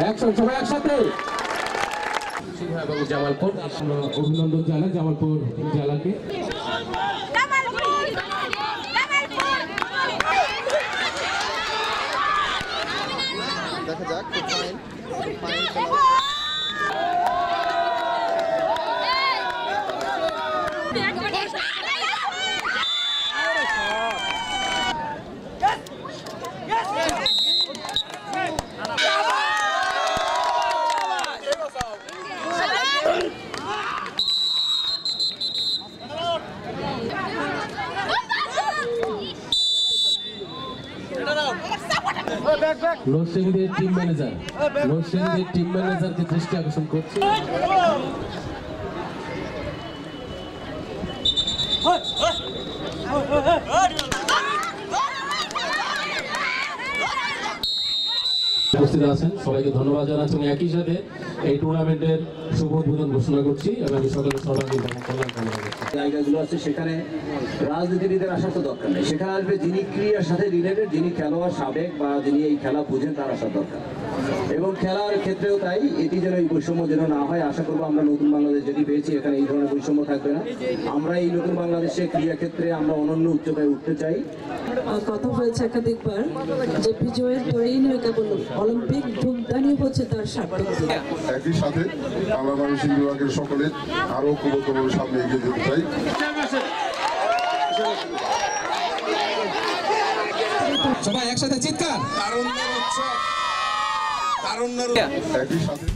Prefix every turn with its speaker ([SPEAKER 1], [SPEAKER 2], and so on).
[SPEAKER 1] Action, সবাই একসাথে। এবং জামালপুর, অভিনন্দন জানাই জামালপুর জেলাকে।
[SPEAKER 2] দেখা যাক
[SPEAKER 1] নরসিংদীর টিম ম্যানেজারকে দৃষ্টি আকর্ষণ করছে। উপস্থিত আছেন সবাইকে ধন্যবাদ জানাচ্ছি এবং একই সাথে এই টুর্নামেন্টের শুভ উদ্বোধন ঘোষণা করছি এবং আমি সকলের সর্বাঙ্গীন কল্যাণ কামনা করছি।
[SPEAKER 3] জায়গাগুলো আছে সেখানে রাজনীতিবিদের আসার তো দরকার নেই, সেখানে আসবে যিনি ক্রীড়ার সাথে রিলেটেড, যিনি খেলোয়াড় সাবেক বা যিনি এই খেলা বুঝেন তার আসার দরকার। এবং খেলার ক্ষেত্রেও তাই, এটি যেন এই বৈষম্য যেন না হয়, আশা করবো আমরা নতুন বাংলাদেশ যেটি পেয়েছি এখানে এই ধরনের বৈষম্য থাকবে না। আমরা এই নতুন বাংলাদেশে ক্রীড়া ক্ষেত্রে আমরা অনন্য উচ্চতায় উঠতে চাই।
[SPEAKER 4] কথা হয়েছে একাধিকবার যে বিজয়ের পরেই নয় কেবল অলিম্পিক ধূমধানি হচ্ছে তার সার্থক।
[SPEAKER 5] একই সাথে বাংলা ময়মনসিংহ বিভাগের সকলে আরো ক্ষমতাভাবে সামনে এগিয়ে যেতে চাই।
[SPEAKER 1] সবাই একসাথে চিৎকার।
[SPEAKER 5] একই সাথে